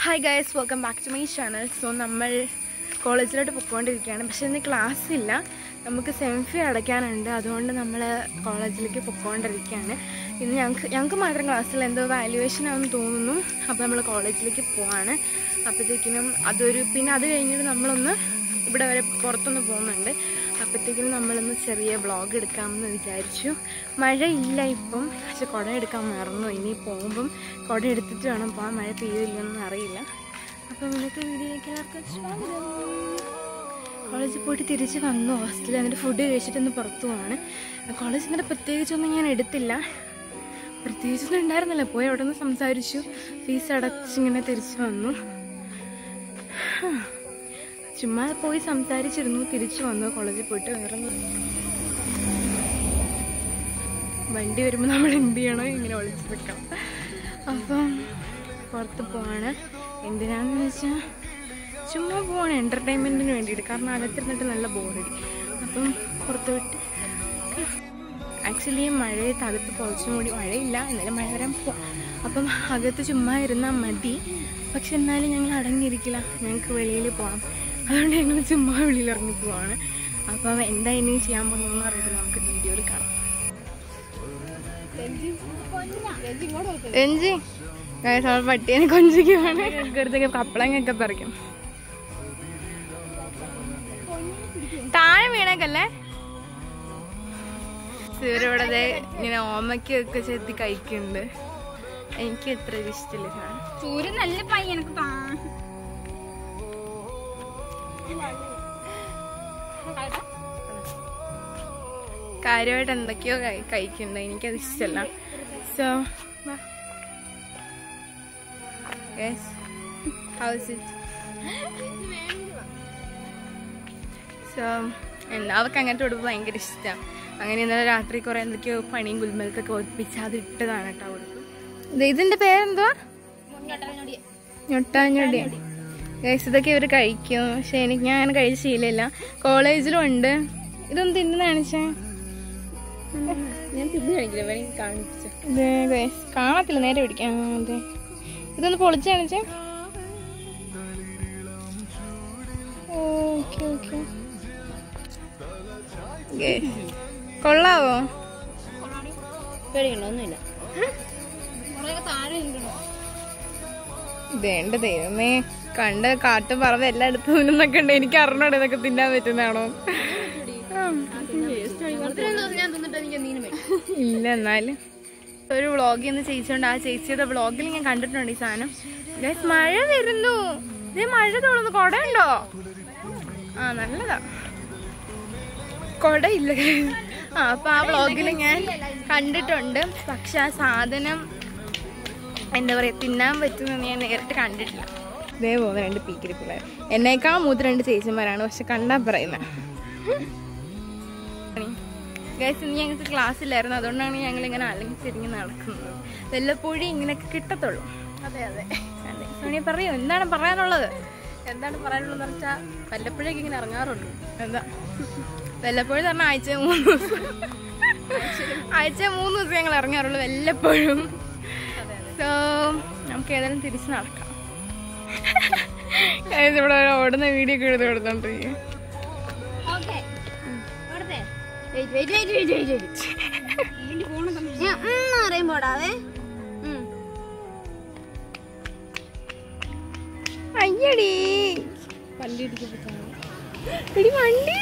Hi guys, welcome back to my channel. So നമ്മൾ കോളേജിലോട്ട് പൊയ്ക്കൊണ്ടിരിക്കുകയാണ്. പക്ഷേ ഇന്ന് ക്ലാസ് ഇല്ല, നമുക്ക് സെംഫി അടയ്ക്കാനുണ്ട്. അതുകൊണ്ട് നമ്മൾ കോളേജിലേക്ക് പൊയ്ക്കൊണ്ടിരിക്കുകയാണ്. ഇന്ന് ഞങ്ങൾക്ക് മാത്രം ക്ലാസ്സിൽ എന്തോ വാല്യുവേഷൻ ആണെന്ന് തോന്നുന്നു. അപ്പോൾ നമ്മൾ കോളേജിലേക്ക് പോവാണ്. അപ്പോഴത്തേക്കിനും പിന്നെ അത് കഴിഞ്ഞിട്ട് നമ്മളൊന്ന് ഇവിടെ വരെ പുറത്തൊന്ന് പോകുന്നുണ്ട്. അപ്പോഴത്തേക്കിനും നമ്മളൊന്ന് ചെറിയ വ്ളോഗ് എടുക്കാമെന്ന് വിചാരിച്ചു. മഴയില്ല ഇപ്പം, പക്ഷെ കുട എടുക്കാൻ മറന്നു. ഇനി പോകുമ്പം കുട എടുത്തിട്ട് വേണം പോകാൻ. മഴ പെയ്യില്ലെന്നൊന്നും അറിയില്ല. അപ്പം ഇന്നത്തെ വീഡിയോയിലേക്ക് എല്ലാവർക്കും സ്വാഗതം. കോളേജിൽ പോയിട്ട് തിരിച്ച് വന്നു ഹോസ്റ്റലിൽ. എന്നിട്ട് ഫുഡ് കഴിച്ചിട്ടൊന്ന് പുറത്തു പോവാണ്. കോളേജിൽ നിന്നിട്ട് പ്രത്യേകിച്ചൊന്നും ഞാൻ എടുത്തില്ല, പ്രത്യേകിച്ചൊന്നും ഉണ്ടായിരുന്നില്ല. പോയി അവിടെ നിന്ന് സംസാരിച്ചു, ഫീസ് അടച്ചിങ്ങനെ തിരിച്ച് വന്നു. ചുമ്മാ പോയി സംസാരിച്ചിരുന്നു, തിരിച്ചു വന്നു. കോളേജിൽ പോയിട്ട് വേറെ വണ്ടി വരുമ്പോൾ നമ്മൾ എന്ത് ചെയ്യണോ ഇങ്ങനെ ഒളിച്ചു നിൽക്കണം. അപ്പം പുറത്ത് പോവാണ്. എന്തിനാന്ന് വെച്ചാൽ ചുമ്മാ പോവാണ്, എൻ്റർടൈൻമെൻറ്റിന് വേണ്ടിയിട്ട്. കാരണം അകത്തിരുന്നിട്ട് നല്ല ബോറടി. അപ്പം പുറത്ത് വിട്ട് ആക്ച്വലി മഴയത്ത് അകത്ത് കുറച്ചും കൂടി മഴയില്ല, എന്നാലും മഴ വരാൻ പോവാം. അപ്പം അകത്ത് ചുമ്മാ ഇരുന്നാൽ മതി. പക്ഷെ എന്നാലും ഞങ്ങൾ അടങ്ങിയിരിക്കില്ല, ഞങ്ങൾക്ക് വെളിയിൽ പോകണം. അതുകൊണ്ട് ഞങ്ങൾ ചുമ്മാ വെളിയിൽ ഇറങ്ങി പോവാണ്. അപ്പം എന്താ ഇനി ചെയ്യാൻ പോകുന്നതെന്ന് അറിയില്ല, നമുക്ക് വീഡിയോയിൽ കാണാം. രഞ്ജി പട്ടിയെ കൊഞ്ചിക്കുവാണ്. അടുത്തൊക്കെ കപ്പളങ്ങൊക്കെ പറിക്കും. താഴെ വീണേക്കല്ലേ. ഇവരിവിടെ ഇങ്ങനെ ഓമയ്ക്കൊക്കെ ചെത്തി കഴിക്കുന്നുണ്ട്. എനിക്ക് എത്ര ഇഷ്ടമില്ല സാധനം. സൂര്യൻ നല്ല പയ്യ എനിക്ക് കാര്യമായിട്ട് എന്തൊക്കെയോ കഴിക്കുന്നുണ്ട്, എനിക്കത് ഇഷ്ടമല്ല. സോ സോ എന്താ അവർക്ക് അങ്ങനത്തെ ഉടുപ്പ് ഭയങ്കര ഇഷ്ടമാണ്. അങ്ങനെ ഇന്നലെ രാത്രി കുറെ എന്തൊക്കെയോ പണിയും ഗുൽമൽക്കൊക്കെ ഒപ്പിച്ച് അത് ഇട്ടതാണ് കേട്ടോ ഉടുപ്പ്. ഇതിന്റെ പേരെന്തുവാ? ഞൊട്ടാഞ്ഞൊടി. ഗൈസ് ഇതൊക്കെ ഇവർ കഴിക്കും, പക്ഷെ ഞാൻ അങ്ങനെ കഴിച്ച ശീലമില്ല. കോളേജിലും ഉണ്ട്. ഇതൊന്നും തിന്നു കാണിച്ചേ. ഞാൻ തിന്നു കാണിക്കില്ല, കാണിച്ചു. ഇത് ഗൈസ് കാണത്തില്ല, നേരെ പിടിക്കാം. അതെ, ഇതൊന്ന് പൊളിച്ച് കാണിച്ചേ. ഓക്കെ ഓക്കെ, കൊള്ളാവോ? പേടിക്കണ്ടൊന്നുമില്ല. ഇതേണ്ട ദൈവമേ, കണ്ട് കാട്ടും പറവ് എല്ലായിടത്തും നിന്നൊക്കെ ഉണ്ട്. എനിക്ക് അറിഞ്ഞൂടെ ഇതൊക്കെ തിന്നാൻ പറ്റുന്നതാണോ? ഇല്ല, എന്നാലും ഒരു വ്ളോഗിൽ നിന്ന് ചേച്ചിയുണ്ട്. ആ ചേച്ചിയുടെ വ്ളോഗിൽ ഞാൻ കണ്ടിട്ടുണ്ട് ഈ സാധനം. ഗൈസ് മഴ വരുന്നു, ഇതേ മഴ തോന്നുന്നു. കൊട ഉണ്ടോ? ആ നല്ലതാ, കൊട ഇല്ല. അപ്പൊ ആ വ്ളോഗിൽ ഞാൻ കണ്ടിട്ടുണ്ട്. പക്ഷെ ആ സാധനം എന്താ പറയാ, തിന്നാൻ പറ്റുമെന്ന് ഞാൻ നേരിട്ട് കണ്ടിട്ടില്ല. ഇതേപോലെ രണ്ട് പീക്കിരി പിള്ളേർ, എന്നേക്കാൾ മൂത്ത് രണ്ട് ചേച്ചിമാരാണ്, പക്ഷെ കണ്ടാ പറയുന്ന. ഗൈസ് ഇന്ന് ഞങ്ങൾക്ക് ക്ലാസ് ഇല്ലായിരുന്നു, അതുകൊണ്ടാണ് ഞങ്ങൾ ഇങ്ങനെ അല്ലെങ്കിൽ തിരിഞ്ഞ് നടക്കുന്നത്. വല്ലപ്പോഴും ഇങ്ങനെയൊക്കെ കിട്ടത്തുള്ളൂ. അതെ അതെ അതെ. സോണിയ പറയൂ, എന്താണ് പറയാനുള്ളത്? എന്താണ് പറയാനുള്ളതെന്ന് വെച്ചാൽ വല്ലപ്പോഴേക്ക് ഇങ്ങനെ ഇറങ്ങാറുള്ളൂ. എന്താ വല്ലപ്പോഴും പറഞ്ഞാൽ ആഴ്ച 3 ദിവസം, ആഴ്ച 3 ദിവസം ഞങ്ങൾ ഇറങ്ങാറുള്ളൂ വല്ലപ്പോഴും. സോ നമുക്ക് ഏതായാലും തിരിച്ച് നടക്കാം. ഇവിടെ ഓടുന്ന വീഡിയോ ഒക്കെ എടുത്ത് കൊടുത്തോണ്ടിരിക്കും. അയ്യടി വണ്ടി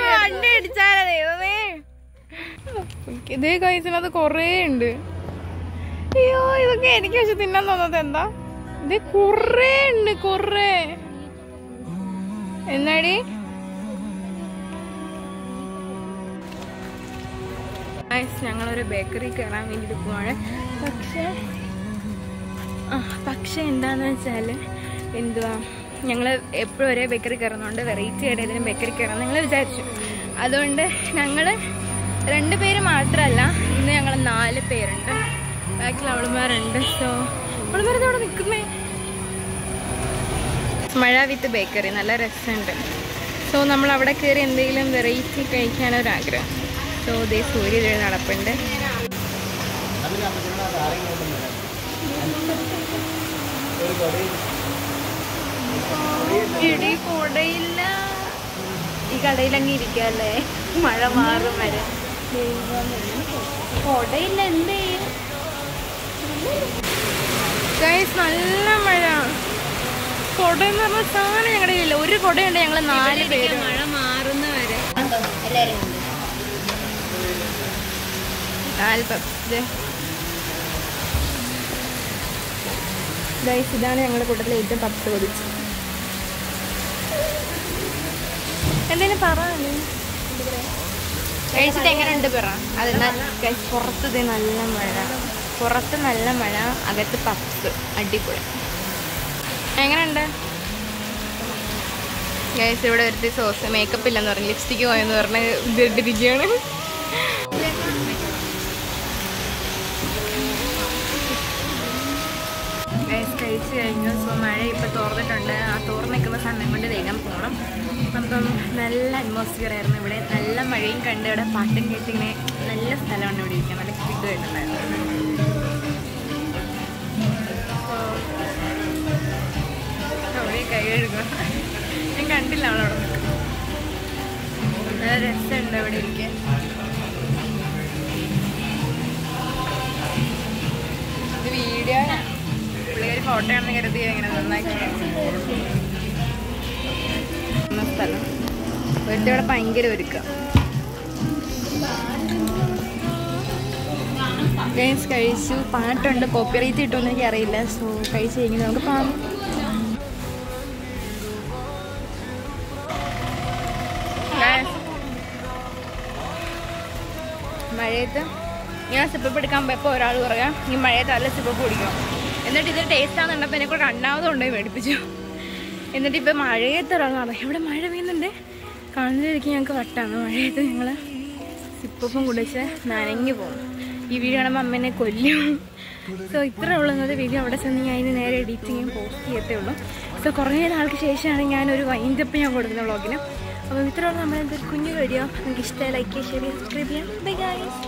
വണ്ടി അടിച്ചാലോ ദൈവമേ. ഇതേ കഴിച്ചത് കൊറേ ഉണ്ട്. അയ്യോ, ഇതൊക്കെ എനിക്ക് പക്ഷെ തിന്നാൻ തോന്നുന്നത് എന്താ, ഇത് കൊറേ ഉണ്ട്, കൊറേ. എന്നാടി ഞങ്ങളൊരു ബേക്കറി കയറാൻ വേണ്ടിയിട്ട് പോവാണ്. പക്ഷെ എന്താന്ന് വെച്ചാൽ എന്തുവാ, ഞങ്ങൾ എപ്പോഴും ഒരേ ബേക്കറി കയറുന്നതുകൊണ്ട് വെറൈറ്റി ആയിട്ട് ഏതെങ്കിലും ബേക്കറി കയറാൻ ഞങ്ങൾ വിചാരിച്ചു. അതുകൊണ്ട് ഞങ്ങൾ 2 പേര് മാത്രമല്ല, ഇന്ന് ഞങ്ങൾ 4 പേരുണ്ട്. ബാക്കിൽ അവളുമാരുണ്ട്. സോ അവളുമാരത് അവിടെ നിൽക്കുന്നേ. മഴ വിത്ത് ബേക്കറി നല്ല രസമുണ്ട്. സോ നമ്മൾ അവിടെ കയറി എന്തെങ്കിലും വെറൈറ്റി കഴിക്കാനൊരാഗ്രഹം. സോ ദേ സൂര്യ നടപ്പുണ്ട്. ഇടി കൂടയില്ല. ഈ കടയിലങ്ങ് ഇരിക്കല്ലേ, മഴ മാറും വരെ. കൊടയില്ല, എന്ത് ചെയ്യും? നല്ല മഴ. കൊടയെന്ന് പറഞ്ഞ സാധനം ഞങ്ങളുടെ ഇല്ല. ഒരു കൊടയുണ്ട്, ഞങ്ങൾ 4 പേര്. മഴ മാറുന്ന വരെ ഇതാണ് ഞങ്ങളുടെ കൂട്ടത്തിലെ ഏറ്റവും പപ്സ് കൊതിച്ച്. എന്തെങ്കിലും പറയാ കഴിച്ചിട്ട് എങ്ങനെയുണ്ട് പറ. അതെന്നാൽ പുറത്ത് നല്ല മഴ, പുറത്ത് നല്ല മഴ, അകത്ത് പപ്സ്. അടിപൊളി. എങ്ങനെയുണ്ട് ഗൈസ്? ഇവിടെ ഒരു സോസ് മേക്കപ്പ് ഇല്ലെന്ന് പറഞ്ഞു, ലിപ്സ്റ്റിക്ക് പോയെന്ന് പറഞ്ഞ് ഇതിട്ടിരിക്കുകയാണ്. ഗൈസ് കഴിച്ച് കഴിഞ്ഞു. സോ മഴ ഇപ്പോൾ തോർന്നിട്ടുണ്ട്. ആ തോർന്ന് നിൽക്കുന്ന സമയം കൊണ്ട് വേഗം പോകണം. അപ്പം നല്ല അറ്റ്മോസ്ഫിയർ ആയിരുന്നു ഇവിടെ. നല്ല മഴയും കണ്ട് ഇവിടെ പാട്ടും കേട്ടിങ്ങനെ നല്ല സ്ഥലമാണ് ഇവിടെ ഇരിക്കാൻ. നല്ല കിട്ടുമായിട്ടുണ്ടായിരുന്നു. അവിടെ കൈ കഴുകുക. ഞാൻ കണ്ടില്ല അവളവിടെ നിൽക്കും. നല്ല രസമുണ്ട് ഇവിടെ ഇരിക്കാൻ. ഇത് വീഡിയോ പുള്ളിക്കാരി ഫോട്ടോ ആണെന്ന് കരുതി ഇങ്ങനെ നന്നാക്കി സ്ഥലം. ഒരുത്തവിടെ ഭയങ്കര ഒരുക്കം. ഗെയിംസ് കഴിച്ചു. പാട്ടുണ്ട്, കോപ്പിറൈറ്റ് കിട്ടുമെന്ന് എനിക്ക് അറിയില്ല. സോ കഴിച്ച് കഴിഞ്ഞാൽ നമുക്ക് പാടും. മഴയത്ത് ഞാൻ സിപ്പപ്പ് എടുക്കാൻ പോയപ്പോൾ ഒരാൾ പറയാം ഈ മഴയത്ത് നല്ല സിപ്പപ്പ് കുടിക്കണം. എന്നിട്ട് ഇത് ടേസ്റ്റ് ആണെന്നുണ്ടപ്പോൾ എന്നെ കൂടെ 2ാമത് കൊണ്ടുപോയി മേടിപ്പിച്ചു. എന്നിട്ട് ഇപ്പം മഴയത്ത് ഒരാളാണ്. ഇവിടെ മഴ പെയ്യുന്നുണ്ട്. കാണുന്നതിലേക്ക് ഞങ്ങൾക്ക് വട്ടാണ്. മഴയത്ത് ഞങ്ങൾ സിപ്പപ്പും കുടിച്ച് നനഞ്ഞു പോകും. ഈ വീഡിയോ കാണുമ്പോൾ അമ്മേനെ കൊല്ലും. സോ ഇത്ര ഉള്ളത് വീഡിയോ അവിടെ ചെന്ന് ഞാൻ അതിന് നേരെ എഡിറ്റിങ്ങും പോസ്റ്റ് ചെയ്യത്തേ ഉള്ളൂ. സോ കുറേ നാൾക്ക് ശേഷമാണ് ഞാനൊരു വൈൻഡപ്പ് ഞാൻ കൊടുക്കുന്ന വ്ളോഗിന്. അപ്പോൾ ഇത്രയുള്ള നമ്മളെന്തൊരു കുഞ്ഞു വീഡിയോ. നിങ്ങൾക്ക് ഇഷ്ടമായി ലൈക്ക് ചെയ്യുക, ഷെയർ ചെയ്യുക, സബ്സ്ക്രൈബ് ചെയ്യാം. Bye guys.